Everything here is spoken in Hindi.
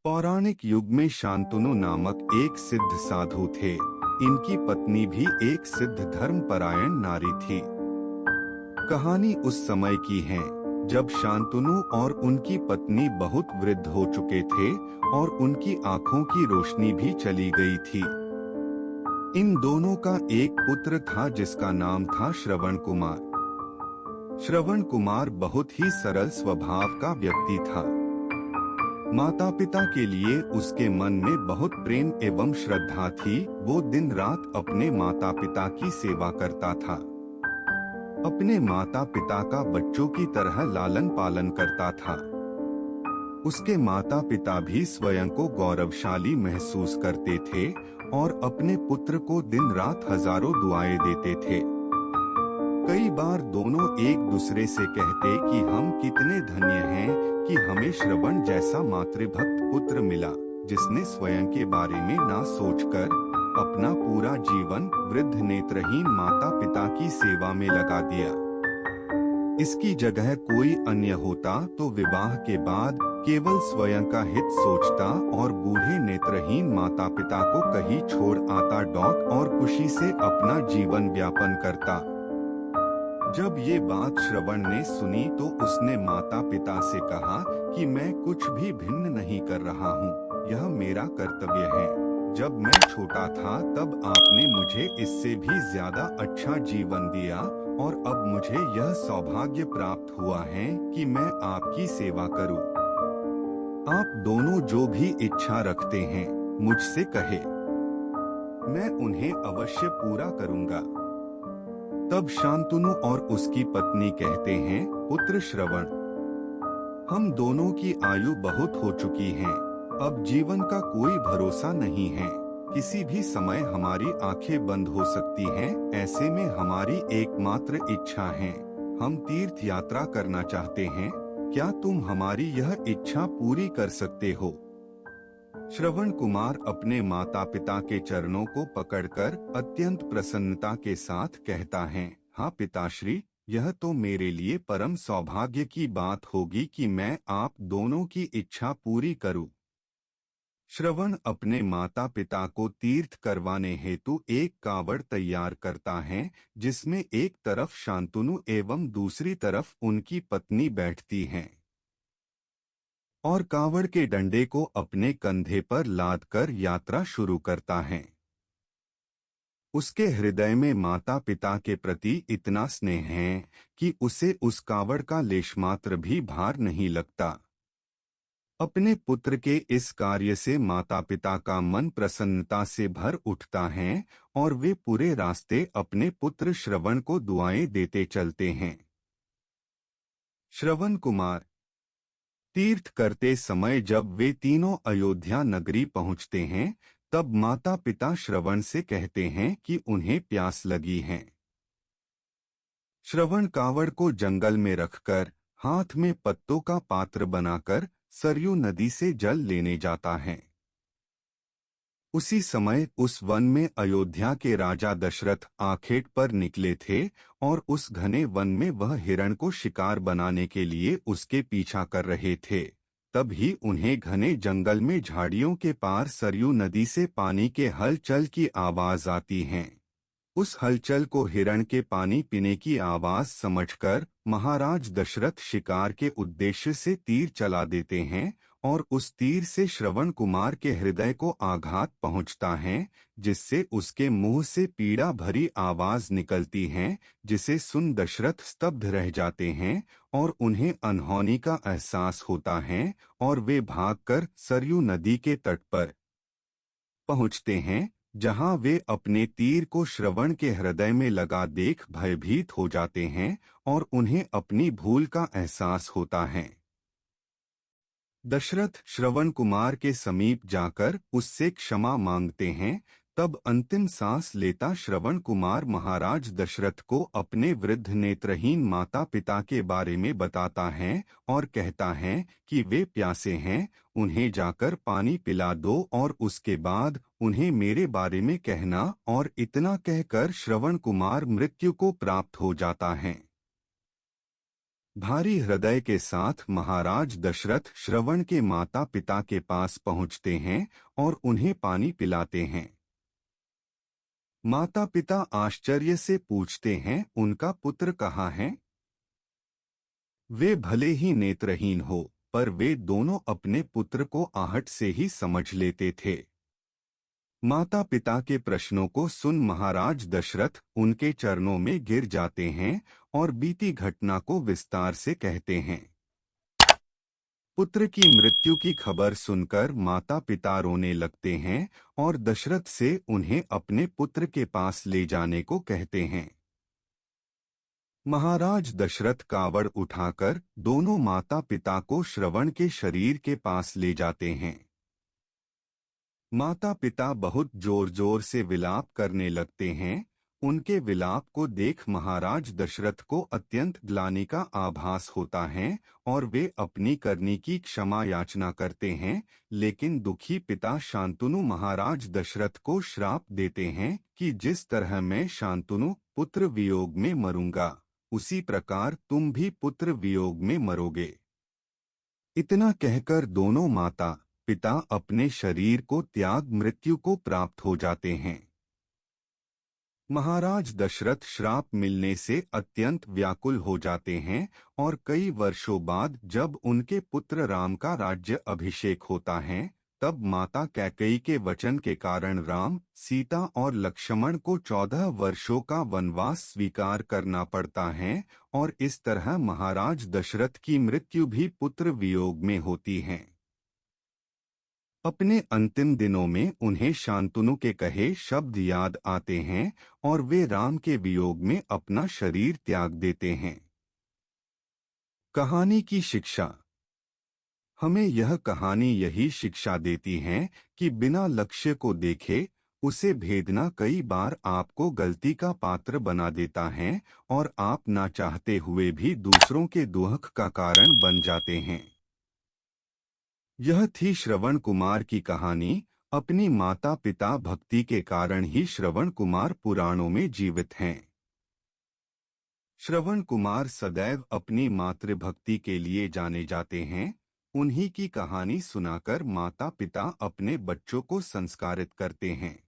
पौराणिक युग में शांतनु नामक एक सिद्ध साधु थे। इनकी पत्नी भी एक सिद्ध धर्मपरायण नारी थी। कहानी उस समय की है जब शांतनु और उनकी पत्नी बहुत वृद्ध हो चुके थे और उनकी आंखों की रोशनी भी चली गई थी। इन दोनों का एक पुत्र था जिसका नाम था श्रवण कुमार। श्रवण कुमार बहुत ही सरल स्वभाव का व्यक्ति था। माता पिता के लिए उसके मन में बहुत प्रेम एवं श्रद्धा थी। वो दिन रात अपने माता पिता की सेवा करता था। अपने माता पिता का बच्चों की तरह लालन पालन करता था। उसके माता पिता भी स्वयं को गौरवशाली महसूस करते थे और अपने पुत्र को दिन रात हजारों दुआएं देते थे। कई बार दोनों एक दूसरे से कहते कि हम कितने धन्य हैं कि हमें श्रवण जैसा मातृभक्त पुत्र मिला, जिसने स्वयं के बारे में ना सोचकर अपना पूरा जीवन वृद्ध नेत्रहीन माता पिता की सेवा में लगा दिया। इसकी जगह कोई अन्य होता तो विवाह के बाद केवल स्वयं का हित सोचता और बूढ़े नेत्रहीन माता पिता को कहीं छोड़ आता डॉक और खुशी से अपना जीवन व्यापन करता। जब ये बात श्रवण ने सुनी तो उसने माता पिता से कहा कि मैं कुछ भी भिन्न नहीं कर रहा हूँ, यह मेरा कर्तव्य है। जब मैं छोटा था तब आपने मुझे इससे भी ज्यादा अच्छा जीवन दिया और अब मुझे यह सौभाग्य प्राप्त हुआ है कि मैं आपकी सेवा करूँ। आप दोनों जो भी इच्छा रखते हैं मुझसे कहे, मैं उन्हें अवश्य पूरा करूँगा। तब शांतनु और उसकी पत्नी कहते हैं, पुत्र श्रवण, हम दोनों की आयु बहुत हो चुकी है। अब जीवन का कोई भरोसा नहीं है। किसी भी समय हमारी आंखें बंद हो सकती हैं। ऐसे में हमारी एकमात्र इच्छा है, हम तीर्थ यात्रा करना चाहते हैं। क्या तुम हमारी यह इच्छा पूरी कर सकते हो? श्रवण कुमार अपने माता पिता के चरणों को पकड़कर अत्यंत प्रसन्नता के साथ कहता है, हाँ पिताश्री, यह तो मेरे लिए परम सौभाग्य की बात होगी कि मैं आप दोनों की इच्छा पूरी करूं। श्रवण अपने माता पिता को तीर्थ करवाने हेतु एक कावड़ तैयार करता है, जिसमें एक तरफ शांतनु एवं दूसरी तरफ उनकी पत्नी बैठती हैं और कावड़ के डंडे को अपने कंधे पर लादकर यात्रा शुरू करता है। उसके हृदय में माता पिता के प्रति इतना स्नेह है कि उसे उस कावड़ का लेशमात्र भी भार नहीं लगता। अपने पुत्र के इस कार्य से माता पिता का मन प्रसन्नता से भर उठता है और वे पूरे रास्ते अपने पुत्र श्रवण को दुआएं देते चलते हैं। श्रवण कुमार तीर्थ करते समय जब वे तीनों अयोध्या नगरी पहुंचते हैं, तब माता पिता श्रवण से कहते हैं कि उन्हें प्यास लगी है। श्रवण कावड़ को जंगल में रखकर हाथ में पत्तों का पात्र बनाकर सरयू नदी से जल लेने जाता है। उसी समय उस वन में अयोध्या के राजा दशरथ आखेट पर निकले थे और उस घने वन में वह हिरण को शिकार बनाने के लिए उसके पीछा कर रहे थे। तभी उन्हें घने जंगल में झाड़ियों के पार सरयू नदी से पानी के हलचल की आवाज आती है। उस हलचल को हिरण के पानी पीने की आवाज समझकर महाराज दशरथ शिकार के उद्देश्य से तीर चला देते हैं और उस तीर से श्रवण कुमार के हृदय को आघात पहुंचता है, जिससे उसके मुंह से पीड़ा भरी आवाज निकलती है, जिसे सुन दशरथ स्तब्ध रह जाते हैं और उन्हें अनहोनी का एहसास होता है और वे भागकर सरयू नदी के तट पर पहुंचते हैं, जहां वे अपने तीर को श्रवण के हृदय में लगा देख भयभीत हो जाते हैं और उन्हें अपनी भूल का एहसास होता है। दशरथ श्रवण कुमार के समीप जाकर उससे क्षमा मांगते हैं। तब अंतिम सांस लेता श्रवण कुमार महाराज दशरथ को अपने वृद्ध नेत्रहीन माता पिता के बारे में बताता है और कहता है कि वे प्यासे हैं, उन्हें जाकर पानी पिला दो और उसके बाद उन्हें मेरे बारे में कहना। और इतना कहकर श्रवण कुमार मृत्यु को प्राप्त हो जाता है। भारी हृदय के साथ महाराज दशरथ श्रवण के माता पिता के पास पहुंचते हैं और उन्हें पानी पिलाते हैं। माता पिता आश्चर्य से पूछते हैं, उनका पुत्र कहाँ है? वे भले ही नेत्रहीन हो, पर वे दोनों अपने पुत्र को आहट से ही समझ लेते थे। माता पिता के प्रश्नों को सुन महाराज दशरथ उनके चरणों में गिर जाते हैं और बीती घटना को विस्तार से कहते हैं। पुत्र की मृत्यु की खबर सुनकर माता पिता रोने लगते हैं और दशरथ से उन्हें अपने पुत्र के पास ले जाने को कहते हैं। महाराज दशरथ कावड़ उठाकर दोनों माता पिता को श्रवण के शरीर के पास ले जाते हैं। माता पिता बहुत जोर जोर से विलाप करने लगते हैं। उनके विलाप को देख महाराज दशरथ को अत्यंत ग्लानि का आभास होता है और वे अपनी करनी की क्षमा याचना करते हैं, लेकिन दुखी पिता शांतनु महाराज दशरथ को श्राप देते हैं कि जिस तरह मैं शांतनु पुत्र वियोग में मरूंगा, उसी प्रकार तुम भी पुत्र वियोग में मरोगे। इतना कहकर दोनों माता पिता अपने शरीर को त्याग मृत्यु को प्राप्त हो जाते हैं। महाराज दशरथ श्राप मिलने से अत्यंत व्याकुल हो जाते हैं और कई वर्षों बाद जब उनके पुत्र राम का राज्य अभिषेक होता है, तब माता कैकेयी के वचन के कारण राम, सीता और लक्ष्मण को 14 वर्षों का वनवास स्वीकार करना पड़ता है और इस तरह महाराज दशरथ की मृत्यु भी पुत्र वियोग में होती है। अपने अंतिम दिनों में उन्हें शांतनु के कहे शब्द याद आते हैं और वे राम के वियोग में अपना शरीर त्याग देते हैं। कहानी की शिक्षा। हमें यह कहानी यही शिक्षा देती है कि बिना लक्ष्य को देखे उसे भेदना कई बार आपको गलती का पात्र बना देता है और आप ना चाहते हुए भी दूसरों के दुख का कारण बन जाते हैं। यह थी श्रवण कुमार की कहानी। अपनी माता पिता भक्ति के कारण ही श्रवण कुमार पुराणों में जीवित हैं। श्रवण कुमार सदैव अपनी मातृभक्ति के लिए जाने जाते हैं। उन्हीं की कहानी सुनाकर माता पिता अपने बच्चों को संस्कारित करते हैं।